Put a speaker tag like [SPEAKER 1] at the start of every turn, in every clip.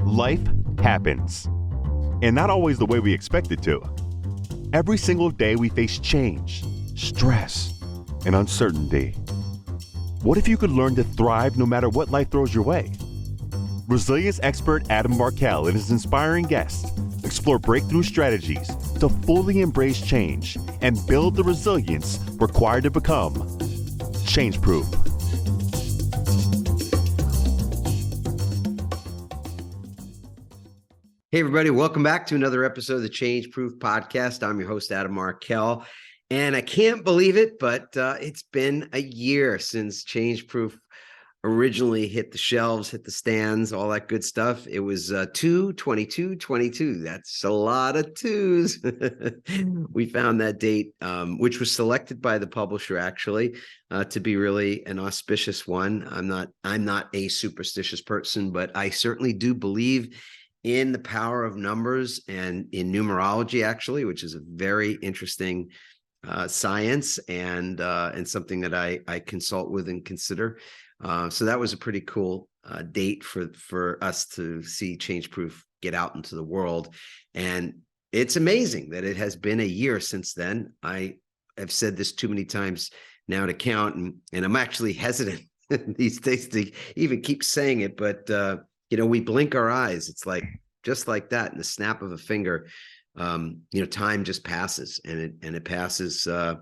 [SPEAKER 1] Life happens, and not always the way we expect it to. Every single day we face change, stress, and uncertainty. What if you could learn to thrive no matter what life throws your way? Resilience expert Adam Markel and his inspiring guests explore breakthrough strategies to fully embrace change and build the resilience required to become change-proof.
[SPEAKER 2] Hey, everybody. Welcome back to another episode of the Change Proof Podcast. I'm your host, Adam Markel, and I can't believe it, but it's been a year since Change Proof originally hit the shelves, hit the stands, all that good stuff. It was 2/22/22. That's a lot of twos. We found that date, which was selected by the publisher, actually, to be really an auspicious one. I'm not a superstitious person, but I certainly do believe in the power of numbers and in numerology, actually, which is a very interesting science and something that I consult with and consider. So that was a pretty cool date for us to see Change Proof get out into the world. And it's amazing that it has been a year since then. I have said this too many times now to count, and I'm actually hesitant these days to even keep saying it, but we blink our eyes. It's like just like that, in the snap of a finger. Time just passes, and it passes in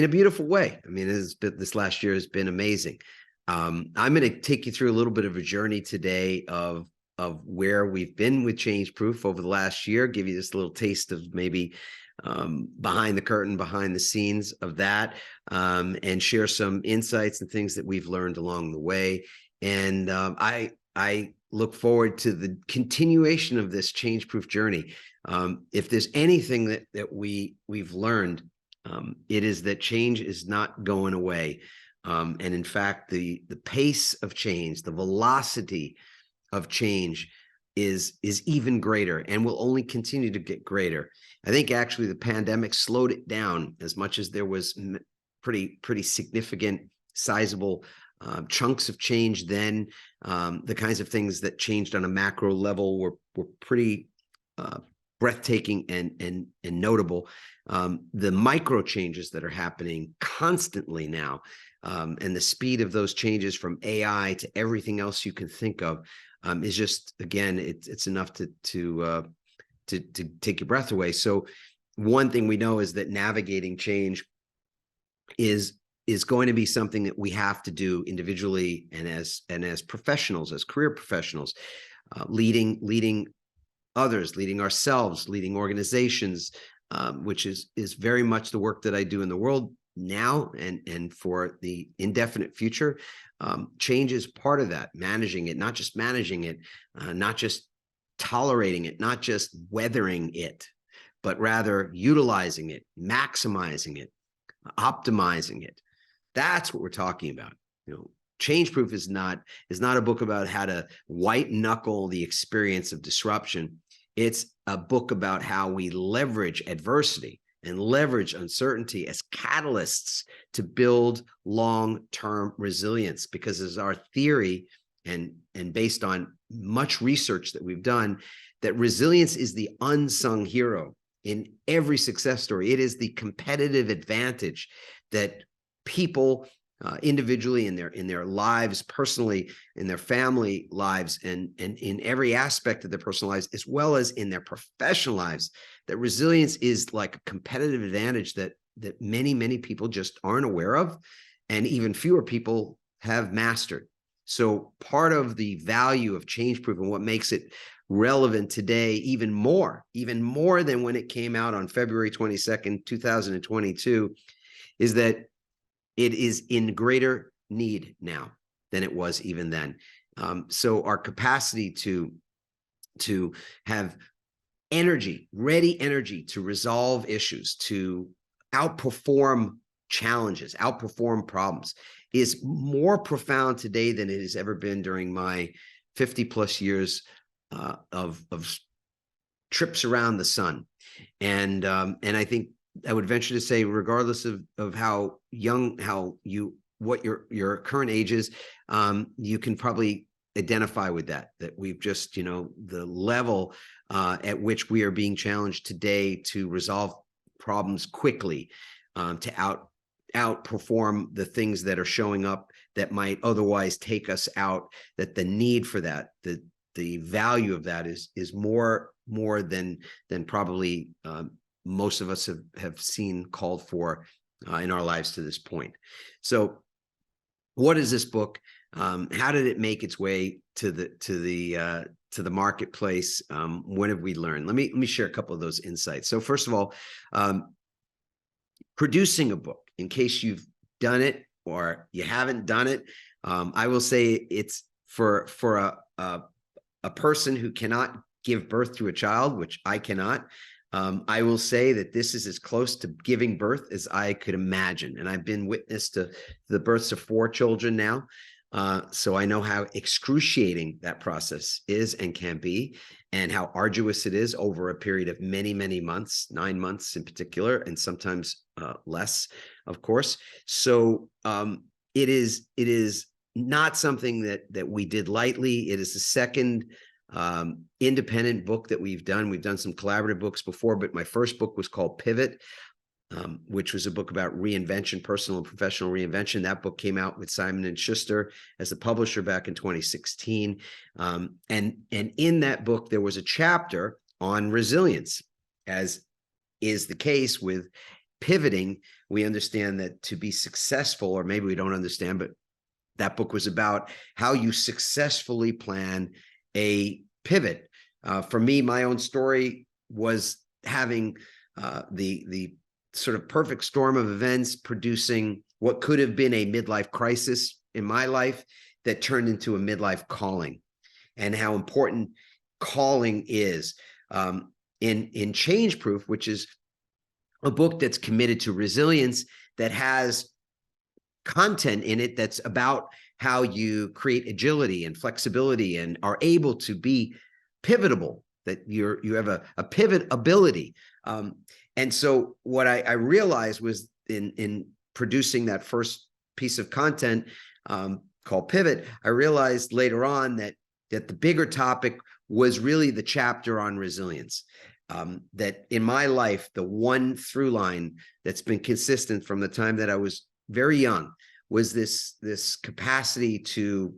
[SPEAKER 2] a beautiful way. I mean, this last year has been amazing. I'm going to take you through a little bit of a journey today of where we've been with Change Proof over the last year. Give you this little taste of maybe behind the curtain, behind the scenes of that, and share some insights and things that we've learned along the way. And I look forward to the continuation of this Change Proof journey. If there's anything that we've learned, it is that change is not going away. And in fact, the pace of change, the velocity of change is even greater and will only continue to get greater. I think actually the pandemic slowed it down as much as there was pretty significant, sizable chunks of change then. The kinds of things that changed on a macro level were pretty breathtaking and notable. The micro changes that are happening constantly now, and the speed of those changes from AI to everything else you can think of, is just, again, it's enough to take your breath away. So one thing we know is that navigating change is going to be something that we have to do individually and as professionals, as career professionals, leading others, leading ourselves, leading organizations, which is very much the work that I do in the world now and for the indefinite future. Change is part of that, managing it, not just managing it, not just tolerating it, not just weathering it, but rather utilizing it, maximizing it, optimizing it. That's what we're talking about. Change Proof is not a book about how to white knuckle the experience of disruption. It's a book about how we leverage adversity and leverage uncertainty as catalysts to build long-term resilience, because as our theory and based on much research that we've done, that resilience is the unsung hero in every success story. It is the competitive advantage that people individually in their lives, personally, in their family lives, and in every aspect of their personal lives, as well as in their professional lives, that resilience is like a competitive advantage that many people just aren't aware of, and even fewer people have mastered. So part of the value of Change Proof and what makes it relevant today, even more than when it came out on February 22nd, 2022, is that it is in greater need now than it was even then. So our capacity to have energy, ready energy to resolve issues, to outperform challenges, outperform problems, is more profound today than it has ever been during my 50 plus years of trips around the sun. And I think I would venture to say, regardless of how young, what your current age is, you can probably identify with that we've just, the level at which we are being challenged today to resolve problems quickly, to outperform the things that are showing up that might otherwise take us out, that the need for that, the value of that is more than probably most of us have seen called for in our lives to this point. So what is this book? How did it make its way to the marketplace? When have we learned? Let me share a couple of those insights. So first of all, producing a book, in case you've done it or you haven't done it, I will say it's for a person who cannot give birth to a child, which I cannot. I will say that this is as close to giving birth as I could imagine. And I've been witness to the births of 4 children now. So I know how excruciating that process is and can be, and how arduous it is over a period of many, many months, 9 months in particular, and sometimes less, of course. So it is not something that we did lightly. It is the second independent book that we've done. We've done some collaborative books before, but my first book was called Pivot, which was a book about reinvention, personal and professional reinvention. That book came out with Simon & Schuster as the publisher back in 2016. And in that book, there was a chapter on resilience. As is the case with pivoting, we understand that to be successful, or maybe we don't understand, but that book was about how you successfully plan a pivot. For me, my own story was having the sort of perfect storm of events producing what could have been a midlife crisis in my life that turned into a midlife calling, and how important calling is. In Change Proof, which is a book that's committed to resilience, that has content in it that's about how you create agility and flexibility and are able to be pivotable, that you have a pivot ability. And so what I realized was in producing that first piece of content called Pivot, I realized later on that the bigger topic was really the chapter on resilience. That in my life, the one through line that's been consistent from the time that I was very young was this capacity to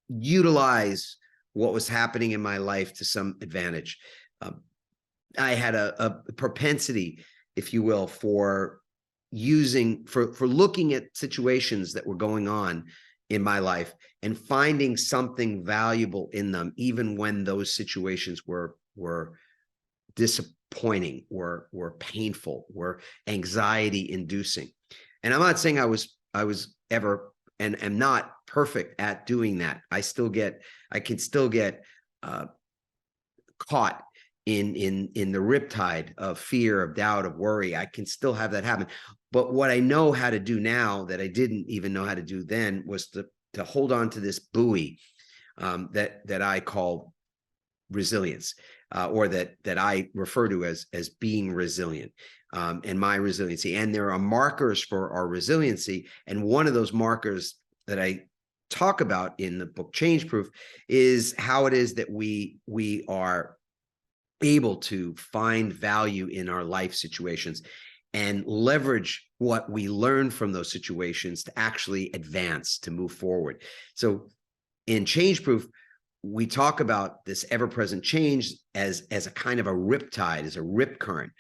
[SPEAKER 2] utilize what was happening in my life to some advantage. I had a propensity, if you will, for looking at situations that were going on in my life and finding something valuable in them, even when those situations were disappointing, were painful, were anxiety inducing. And I'm not saying I was ever and am not perfect at doing that. I can still get caught in the riptide of fear, of doubt, of worry. I can still have that happen. But what I know how to do now that I didn't even know how to do then was to hold on to this buoy that I call resilience, or that I refer to as being resilient, and my resiliency. And there are markers for our resiliency. And one of those markers that I talk about in the book Change Proof is how it is that we are able to find value in our life situations and leverage what we learn from those situations to actually advance, to move forward. So in Change Proof, we talk about this ever-present change as a kind of a riptide, as a rip current,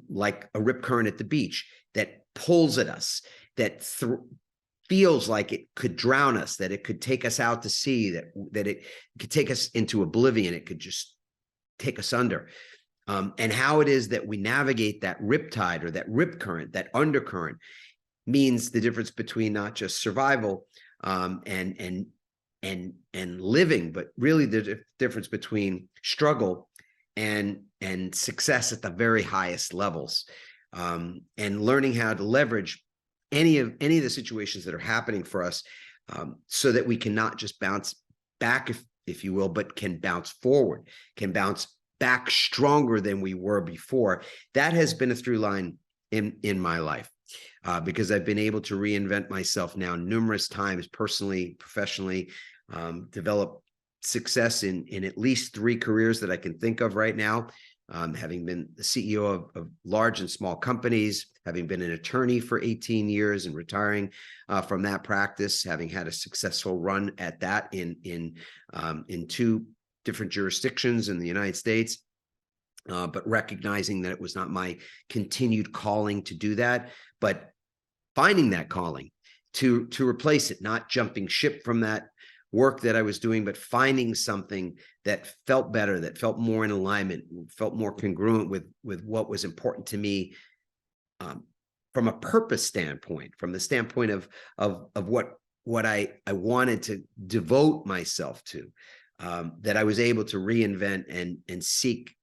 [SPEAKER 2] like a rip current at the beach that pulls at us, that feels like it could drown us, that it could take us out to sea, that it could take us into oblivion, it could just take us under. And how it is that we navigate that riptide or that rip current, that undercurrent, means the difference between not just survival and living, but really the difference between struggle and success at the very highest levels, and learning how to leverage any of the situations that are happening for us, so that we can not just bounce back, if you will, but can bounce forward, can bounce back stronger than we were before. That has been a through line in my life, because I've been able to reinvent myself now numerous times, personally, professionally, developed success in at least 3 careers that I can think of right now. Having been the CEO of large and small companies, having been an attorney for 18 years and retiring from that practice, having had a successful run at that in 2 different jurisdictions in the United States, but recognizing that it was not my continued calling to do that, but finding that calling to replace it, not jumping ship from that work that I was doing, but finding something that felt better, that felt more in alignment, felt more congruent with what was important to me, from a purpose standpoint, from the standpoint of what I wanted to devote myself to, that I was able to reinvent and seek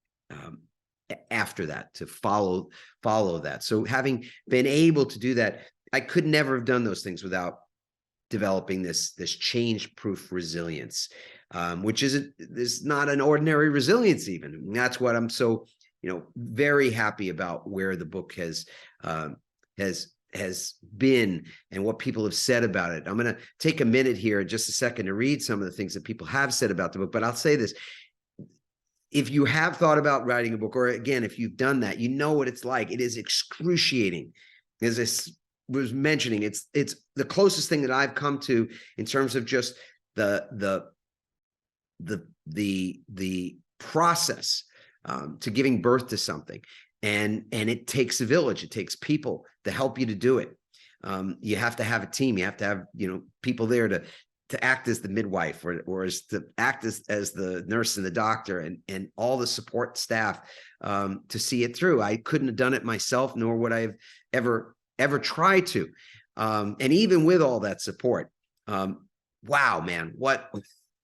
[SPEAKER 2] after that, to follow that. So having been able to do that, I could never have done those things without developing this change-proof resilience, which is not an ordinary resilience even. And that's what I'm so, very happy about, where the book has been and what people have said about it. I'm going to take a minute here in just a second to read some of the things that people have said about the book, but I'll say this. If you have thought about writing a book, or again, if you've done that, you know what it's like. It is excruciating. As I was mentioning, it's the closest thing that I've come to in terms of just the process to giving birth to something, and it takes a village. It takes people to help you to do it. You have to have a team. You have to have people there to act as the midwife, or as to act as the nurse and the doctor, and all the support staff to see it through. I couldn't have done it myself, nor would I have ever try to. And even with all that support, wow, man, what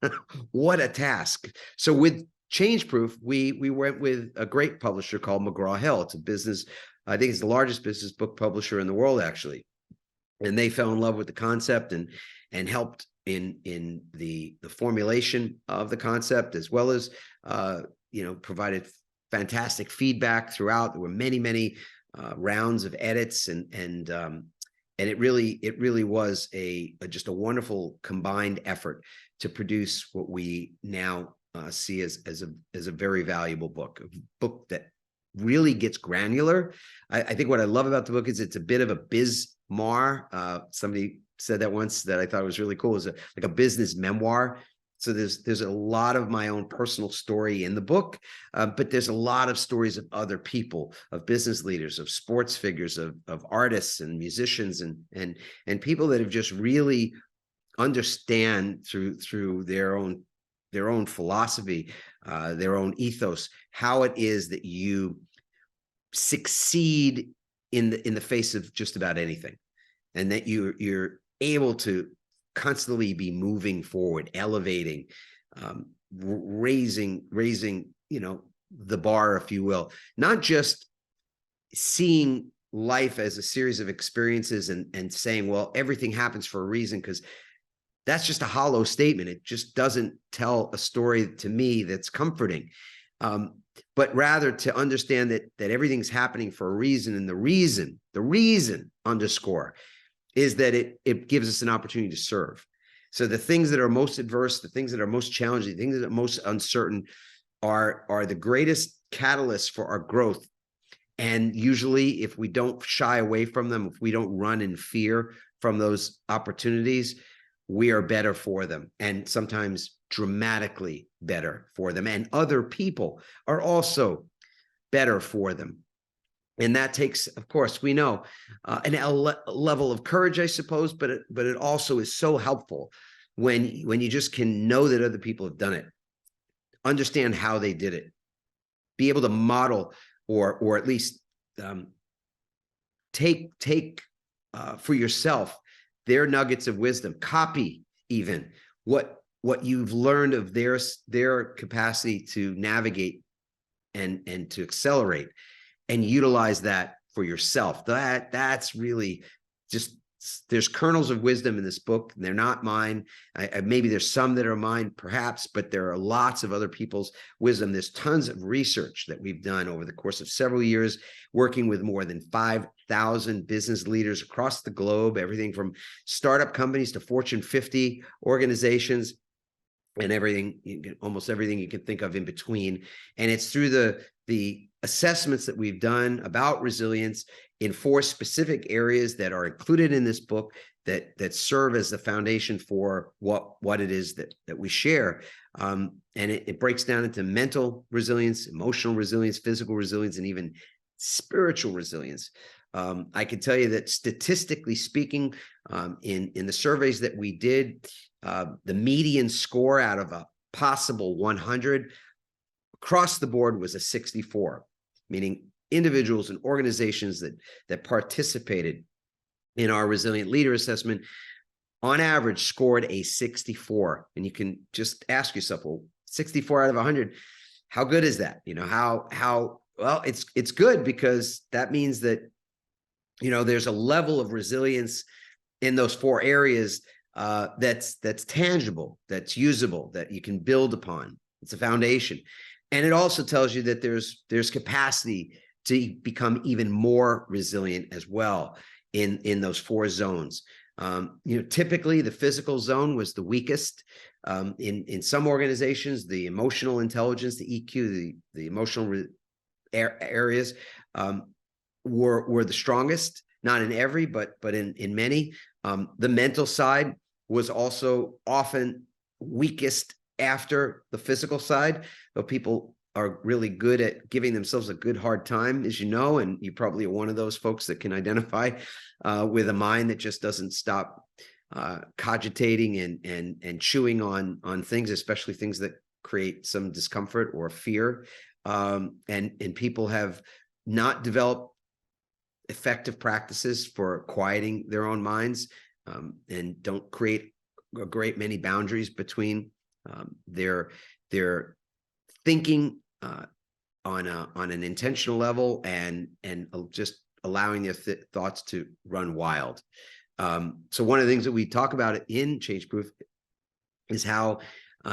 [SPEAKER 2] a task. So with Change Proof, we went with a great publisher called McGraw-Hill. It's a business, I think it's the largest business book publisher in the world, actually. And they fell in love with the concept and helped in the formulation of the concept, as well as provided fantastic feedback throughout. There were many rounds of edits, and it really was just a wonderful combined effort to produce what we now see as a very valuable book, a book that really gets granular. I think what I love about the book is it's a bit of a biz-mar. Somebody said that once, that I thought was really cool, is like a business memoir. So there's a lot of my own personal story in the book, but there's a lot of stories of other people, of business leaders, of sports figures, of artists and musicians, and people that have just really understand through their own philosophy, their own ethos, how it is that you succeed in the face of just about anything, and that you're able to constantly be moving forward, elevating, raising, the bar, if you will, not just seeing life as a series of experiences and saying, well, everything happens for a reason, because that's just a hollow statement. It just doesn't tell a story to me that's comforting. But rather to understand that everything's happening for a reason, and the reason underscore is that it gives us an opportunity to serve. So the things that are most adverse, the things that are most challenging, the things that are most uncertain are the greatest catalysts for our growth. And usually, if we don't shy away from them, if we don't run in fear from those opportunities, we are better for them, and sometimes dramatically better for them. And other people are also better for them. And that takes, of course, we know, a level of courage, I suppose, but it also is so helpful when you just can know that other people have done it, understand how they did it, be able to model or at least take for yourself their nuggets of wisdom, copy even what you've learned of their capacity to navigate and to accelerate, and utilize that for yourself. That's really just, there's kernels of wisdom in this book. They're not mine. Maybe there's some that are mine, perhaps, but there are lots of other people's wisdom. There's tons of research that we've done over the course of several years, working with more than 5,000 business leaders across the globe, everything from startup companies to Fortune 50 organizations. and almost everything you can think of in between. And it's through the assessments that we've done about resilience in 4 specific areas that are included in this book that serve as the foundation for what it is that we share. And it breaks down into mental resilience, emotional resilience, physical resilience, and even spiritual resilience. I can tell you that statistically speaking, in the surveys that we did, the median score out of a possible 100 across the board was a 64, meaning individuals and organizations that participated in our resilient leader assessment on average scored a 64. And you can just ask yourself, well, 64 out of 100, how good is that? Well, it's good, because that means that, there's a level of resilience in those 4 areas that's tangible, that's usable, that you can build upon. It's a foundation. And it also tells you that there's capacity to become even more resilient as well in those 4 zones. Typically the physical zone was the weakest. In some organizations, the emotional intelligence, the EQ, the emotional areas were the strongest. Not in every, but in many. The mental side was also often weakest after the physical side, though people are really good at giving themselves a good hard time, as you know, and you probably are one of those folks that can identify with a mind that just doesn't stop cogitating and chewing on things, especially things that create some discomfort or fear. And people have not developed effective practices for quieting their own minds, and don't create a great many boundaries between their thinking on an intentional level and just allowing their thoughts to run wild. So one of the things that we talk about in Change Proof is how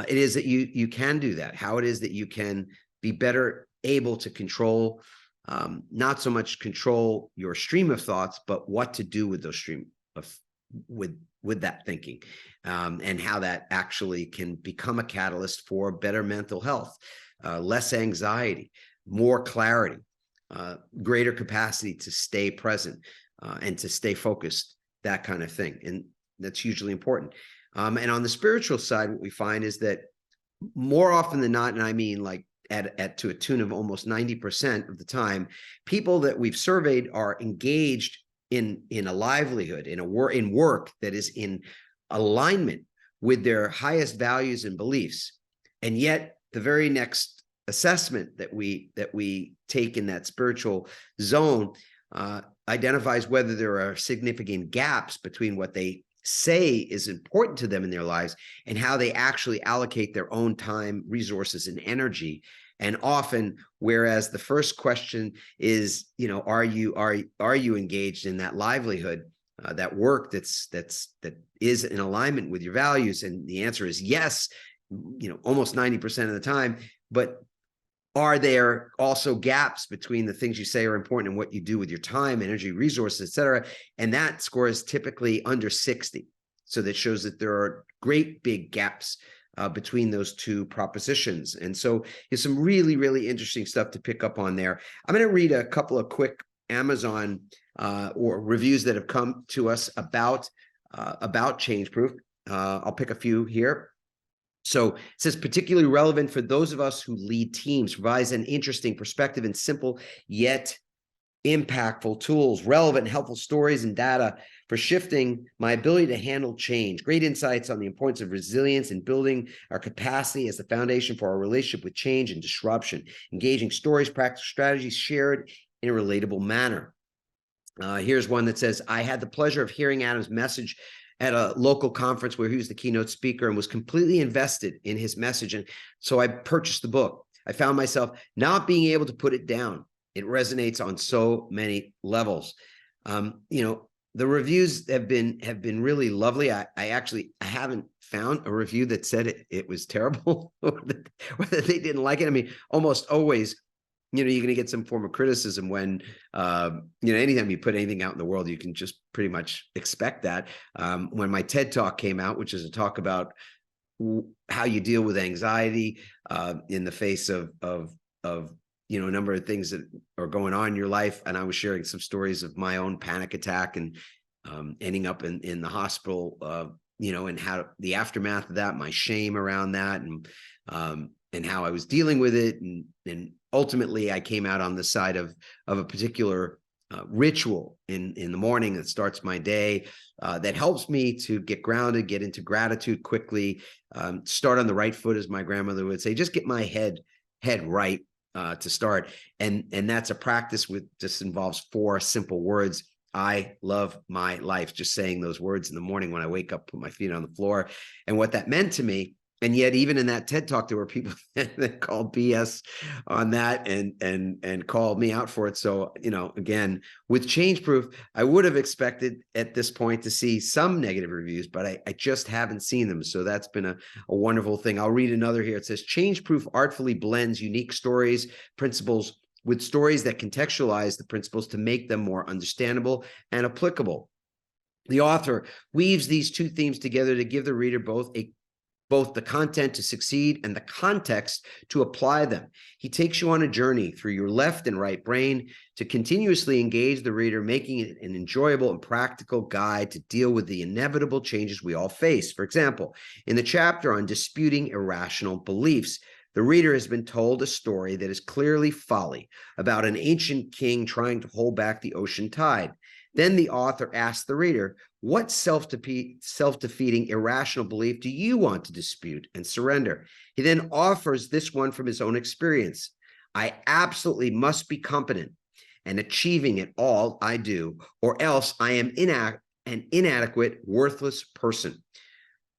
[SPEAKER 2] it is that you can do that, how it is that you can be better able to control, not so much control your stream of thoughts, but what to do with those stream of with that thinking, and how that actually can become a catalyst for better mental health, less anxiety, more clarity, greater capacity to stay present and to stay focused, that kind of thing. And that's hugely important. And on the spiritual side, what we find is that more often than not, and I mean like at to a tune of almost 90% of the time, people that we've surveyed are engaged in a livelihood, in work that is in alignment with their highest values and beliefs. And yet the very next assessment that we take in that spiritual zone identifies whether there are significant gaps between what they say is important to them in their lives and how they actually allocate their own time, resources, and energy. And often, whereas the first question is, are you engaged in that livelihood, that work that is in alignment with your values? And the answer is yes, almost 90% of the time. But are there also gaps between the things you say are important and what you do with your time, energy, resources, et cetera? And that score is typically under 60. So that shows that there are great big gaps between those two propositions. And so there's some really, really interesting stuff to pick up on there. I'm going to read a couple of quick Amazon or reviews that have come to us about Change Proof. I'll pick a few here. So it says, particularly relevant for those of us who lead teams, provides an interesting perspective and simple yet impactful tools, relevant and helpful stories and data for shifting my ability to handle change. Great insights on the importance of resilience and building our capacity as the foundation for our relationship with change and disruption. Engaging stories, practical strategies shared in a relatable manner. Here's one that says, I had the pleasure of hearing Adam's message at a local conference where he was the keynote speaker and was completely invested in his message. And so I purchased the book. I found myself not being able to put it down. It resonates on so many levels. The reviews have been really lovely. I haven't found a review that said it was terrible or that they didn't like it. I mean, almost always, you're going to get some form of criticism when, anytime you put anything out in the world, you can just pretty much expect that. When my TED Talk came out, which is a talk about how you deal with anxiety in the face of a number of things that are going on in your life. And I was sharing some stories of my own panic attack and ending up in the hospital, and how the aftermath of that, my shame around that, and how I was dealing with it. And ultimately I came out on the side of a particular ritual in the morning that starts my day, that helps me to get grounded, get into gratitude quickly, start on the right foot, as my grandmother would say, just get my head right to start. And that's a practice with just involves 4 simple words. I love my life. Just saying those words in the morning when I wake up, put my feet on the floor, and what that meant to me. And yet, even in that TED Talk, there were people that called BS on that and called me out for it. So, again, with Change Proof, I would have expected at this point to see some negative reviews, but I just haven't seen them. So that's been a wonderful thing. I'll read another here. It says, Change Proof artfully blends unique stories, principles with stories that contextualize the principles to make them more understandable and applicable. The author weaves these 2 themes together to give the reader both the content to succeed and the context to apply them. He takes you on a journey through your left and right brain to continuously engage the reader, making it an enjoyable and practical guide to deal with the inevitable changes we all face. For example, in the chapter on disputing irrational beliefs, the reader has been told a story that is clearly folly about an ancient king trying to hold back the ocean tide. Then the author asks the reader, what self-defeating irrational belief do you want to dispute and surrender? He then offers this one from his own experience. I absolutely must be competent and achieving it all I do, or else I am an inadequate, worthless person.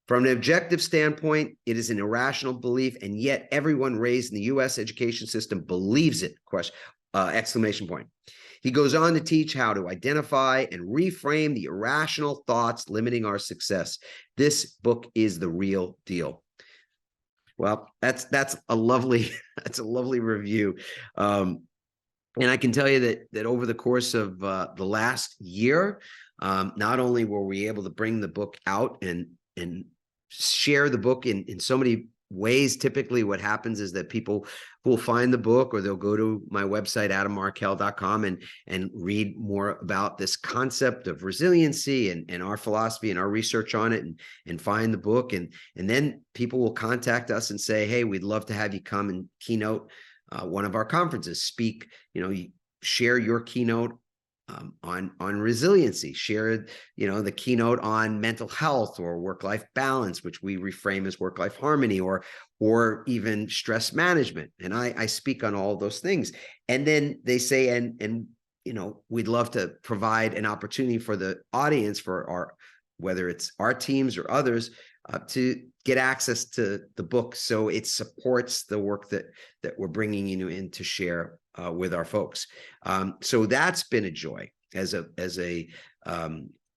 [SPEAKER 2] From an objective standpoint, it is an irrational belief, and yet everyone raised in the U.S. education system believes it, exclamation point. He goes on to teach how to identify and reframe the irrational thoughts limiting our success. This book is the real deal. Well, that's a lovely review. And I can tell you that over the course of the last year, not only were we able to bring the book out and share the book in so many ways. Typically what happens is that people will find the book, or they'll go to my website, adammarkel.com, and read more about this concept of resiliency and our philosophy and our research on it, and find the book. And then people will contact us and say, hey, we'd love to have you come and keynote one of our conferences, speak, share your keynote on resiliency, share, the keynote on mental health or work-life balance, which we reframe as work-life harmony, or even stress management. And I speak on all those things. And then they say, and we'd love to provide an opportunity for the audience, for whether it's our teams or others, to get access to the book, so it supports the work that we're bringing you in to share with our folks. So that's been a joy, as a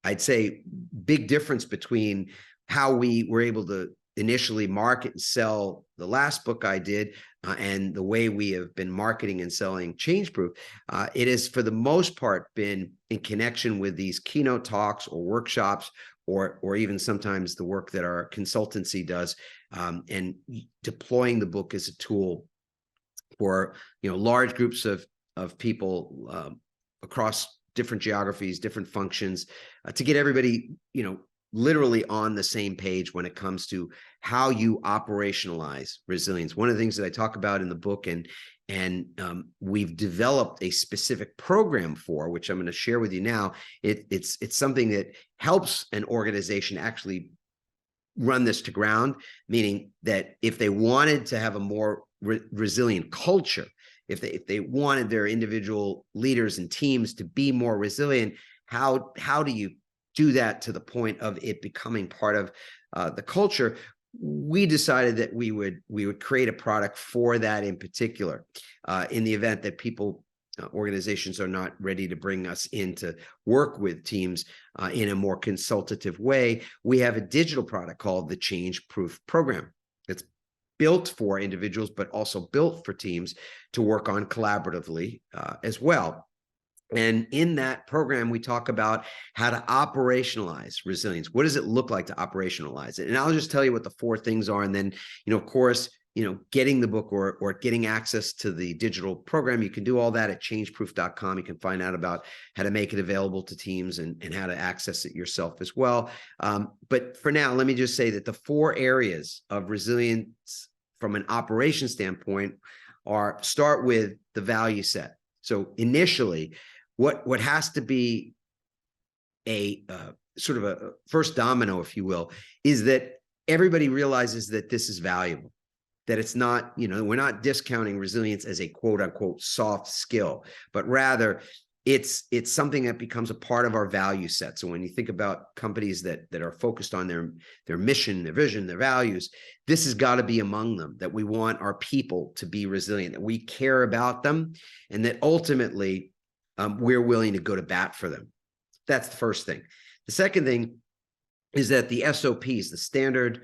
[SPEAKER 2] I'd say big difference between how we were able to initially market and sell the last book I did and the way we have been marketing and selling Change Proof. It has, for the most part, been in connection with these keynote talks or workshops, or even sometimes the work that our consultancy does, and deploying the book as a tool for large groups of people across different geographies, different functions, to get everybody literally on the same page when it comes to how you operationalize resilience. One of the things that I talk about in the book, and we've developed a specific program for, which I'm going to share with you now. It's something that helps an organization actually run this to ground, meaning that if they wanted to have a more resilient culture, if they wanted their individual leaders and teams to be more resilient, how do you do that to the point of it becoming part of the culture? We decided that we would create a product for that in particular, in the event that organizations are not ready to bring us in to work with teams in a more consultative way. We have a digital product called the Change Proof Program. It's built for individuals, but also built for teams to work on collaboratively as well. And in that program, we talk about how to operationalize resilience. What does it look like to operationalize it? And I'll just tell you what the 4 things are. And then, of course, getting the book or getting access to the digital program, you can do all that at changeproof.com. You can find out about how to make it available to teams and how to access it yourself as well. But for now, let me just say that the 4 areas of resilience from an operation standpoint start with the value set. So initially, what has to be a sort of a first domino, if you will, is that everybody realizes that this is valuable, that it's not, we're not discounting resilience as a quote unquote soft skill, but rather it's something that becomes a part of our value set. So when you think about companies that are focused on their mission, their vision, their values, this has got to be among them, that we want our people to be resilient, that we care about them, and that ultimately we're willing to go to bat for them. That's the first thing. The second thing is that the SOPs, the standard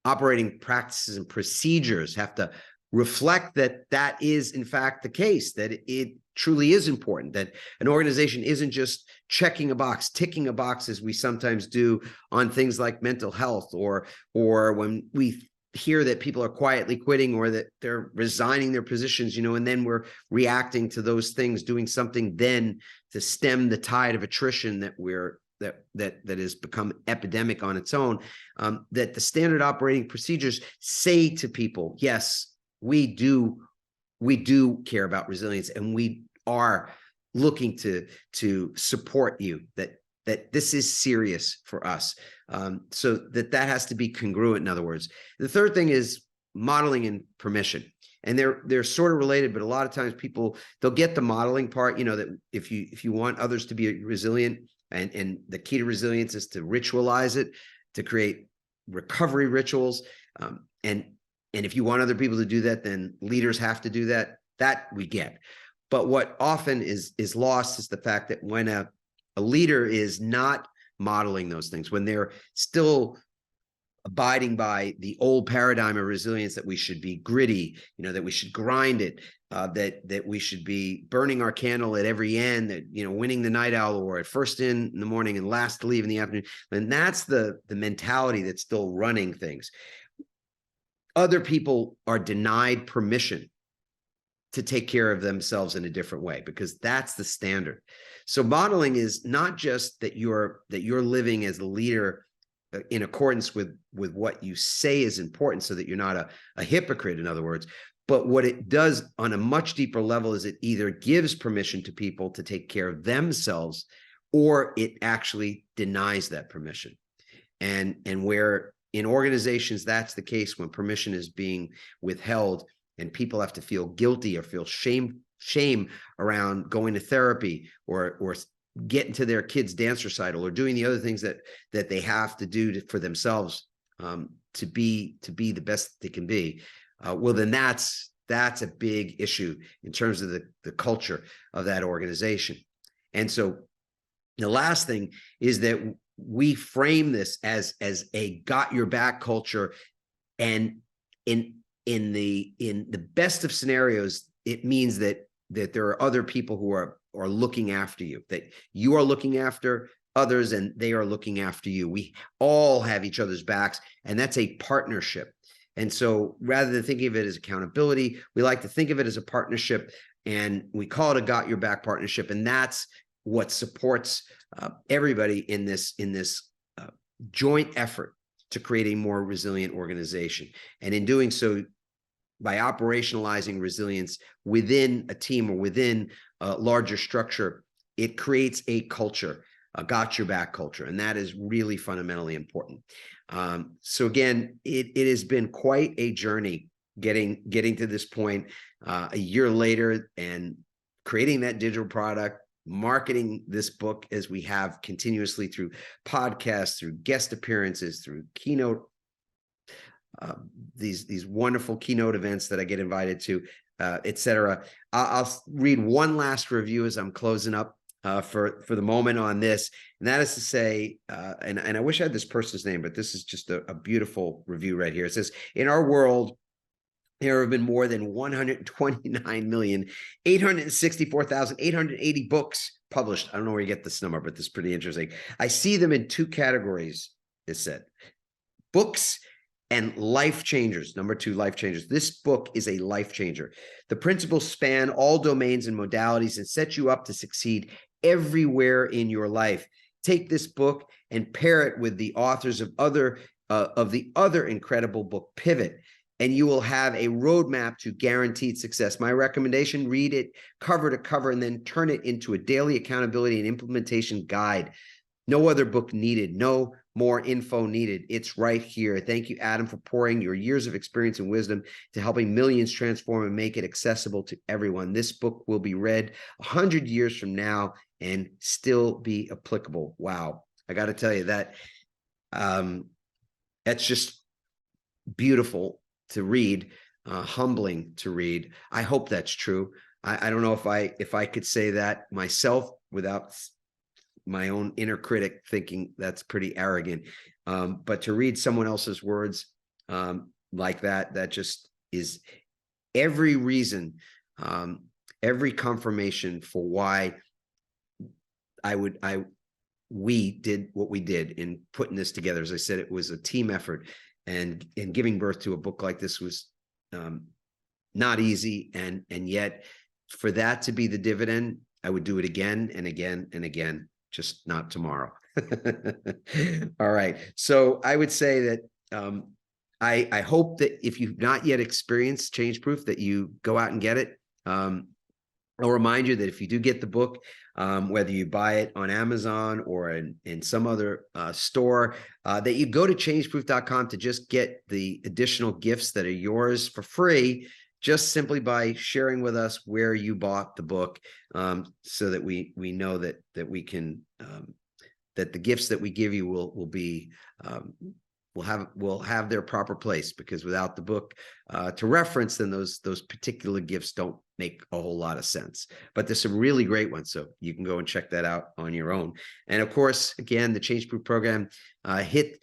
[SPEAKER 2] operating practices and procedures, have to reflect that is in fact the case, that it truly is important, that an organization isn't just checking a box, ticking a box, as we sometimes do on things like mental health, or when we hear that people are quietly quitting or that they're resigning their positions, and then we're reacting to those things, doing something then to stem the tide of attrition that has become epidemic on its own. That the standard operating procedures say to people, yes, we do care about resilience, and we are looking to support you, that this is serious for us. So that has to be congruent, in other words. The third thing is modeling and permission. And they're sort of related, but a lot of times they'll get the modeling part, that if you want others to be resilient, and the key to resilience is to ritualize it, to create recovery rituals. And if you want other people to do that, then leaders have to do that. That we get. But what often is lost is the fact that when a leader is not modeling those things, when they're still abiding by the old paradigm of resilience, that we should be gritty, that we should grind it, that we should be burning our candle at every end, that, winning the night owl award, first in the morning and last to leave in the afternoon. And that's the mentality that's still running things. Other people are denied permission to take care of themselves in a different way, because that's the standard. So modeling is not just that you're living as a leader in accordance with what you say is important, so that you're not a hypocrite, in other words. But what it does on a much deeper level is it either gives permission to people to take care of themselves, or it actually denies that permission. And where in organizations that's the case, when permission is being withheld and people have to feel guilty or feel shame around going to therapy or getting to their kid's dance recital or doing the other things that they have to do for themselves to be the best they can be, well, then that's a big issue in terms of the culture of that organization. And so the last thing is that we frame this as a got your back culture, and in the best of scenarios, it means that there are other people who are looking after you, that you are looking after others and they are looking after you. We all have each other's backs, and that's a partnership. And so rather than thinking of it as accountability, we like to think of it as a partnership, and we call it a got your back partnership. And that's what supports everybody in this joint effort to create a more resilient organization. And in doing so, by operationalizing resilience within a team or within a larger structure, it creates a culture, a got your back culture. And that is really fundamentally important. So again, it has been quite a journey getting to this point a year later, and creating that digital product, marketing this book as we have continuously through podcasts, through guest appearances, through keynote, these wonderful keynote events that I get invited to, et cetera. I'll read one last review as I'm closing up for the moment on this. And that is to say, and I wish I had this person's name, but this is just a beautiful review right here. It says, in our world, there have been more than 129,864,880 books published. I don't know where you get this number, but this is pretty interesting. I see them in two categories, it said. Books and life changers. Number 2, life changers. This book is a life changer. The principles span all domains and modalities and set you up to succeed everywhere in your life. Take this book and pair it with the authors of the other incredible book, Pivot, and you will have a roadmap to guaranteed success. My recommendation, read it cover to cover and then turn it into a daily accountability and implementation guide. No other book needed. No more info needed. It's right here. Thank you, Adam, for pouring your years of experience and wisdom to helping millions transform and make it accessible to everyone. This book will be read 100 years from now and still be applicable. Wow. I got to tell you that that's just beautiful to read, humbling to read. I hope that's true. I don't know if I could say that myself without my own inner critic thinking that's pretty arrogant. But to read someone else's words like that just is every reason, every confirmation for why we did what we did in putting this together. As I said, it was a team effort, and giving birth to a book like this was not easy. And yet for that to be the dividend, I would do it again and again and again, just not tomorrow. All right. So I would say that I hope that if you've not yet experienced Change Proof, that you go out and get it. I'll remind you that if you do get the book, whether you buy it on Amazon or in some other store, that you go to changeproof.com to just get the additional gifts that are yours for free, just simply by sharing with us where you bought the book, so that we know that we can that the gifts that we give you will be will have their proper place, because without the book to reference, then those particular gifts don't make a whole lot of sense. But there's some really great ones, so you can go and check that out on your own. And of course, again, the Change Proof program hit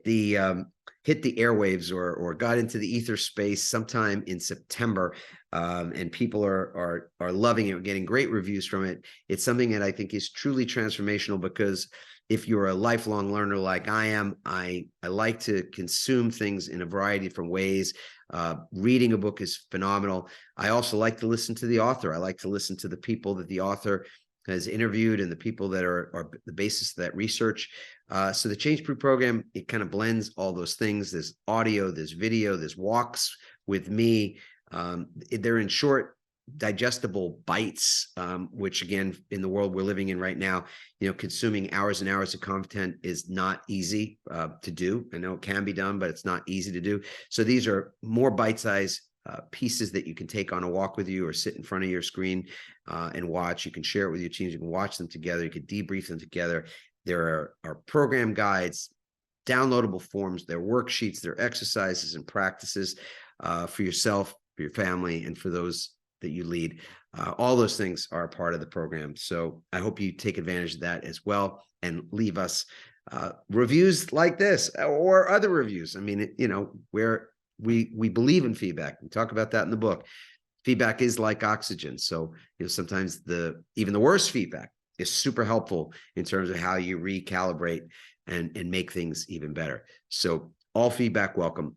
[SPEAKER 2] the airwaves or got into the ether space sometime in September, and people are loving it. We're getting great reviews from it. It's something that I think is truly transformational, because if you're a lifelong learner like I am, I like to consume things in a variety of different ways. Reading a book is phenomenal. I also like to listen to the author. I like to listen to the people that the author has interviewed and the people that are the basis of that research. So the Change Proof program, it kind of blends all those things. There's audio, there's video, there's walks with me. They're in short, digestible bites, which again, in the world we're living in right now, consuming hours and hours of content is not easy to do. I know it can be done, but it's not easy to do. So these are more bite-sized pieces that you can take on a walk with you, or sit in front of your screen and watch. You can share it with your teams. You can watch them together. You can debrief them together. There are program guides, downloadable forms, there are worksheets, there are exercises and practices for yourself, for your family, and for those that you lead. All those things are a part of the program. So I hope you take advantage of that as well, and leave us reviews like this or other reviews. I mean, where we believe in feedback. We talk about that in the book. Feedback is like oxygen. So sometimes even the worst feedback is super helpful in terms of how you recalibrate and make things even better. So all feedback welcome.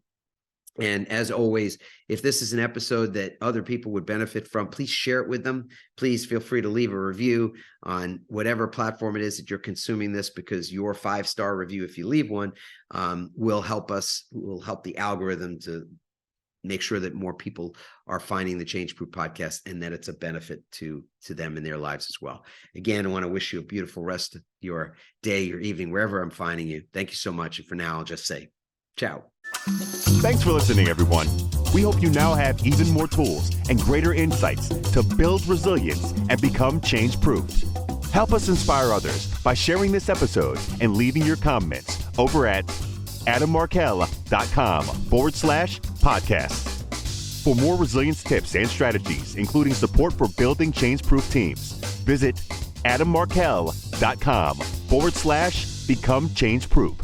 [SPEAKER 2] And as always, if this is an episode that other people would benefit from, please share it with them. Please feel free to leave a review on whatever platform it is that you're consuming this, because your 5-star review, if you leave one, will help the algorithm to make sure that more people are finding the Change Proof podcast, and that it's a benefit to them in their lives as well. Again, I want to wish you a beautiful rest of your day, your evening, wherever I'm finding you. Thank you so much. And for now, I'll just say ciao.
[SPEAKER 1] Thanks for listening, everyone. We hope you now have even more tools and greater insights to build resilience and become change-proof. Help us inspire others by sharing this episode and leaving your comments over at adammarkel.com/podcast. For more resilience tips and strategies, including support for building change-proof teams, visit adammarkel.com/become change-proof.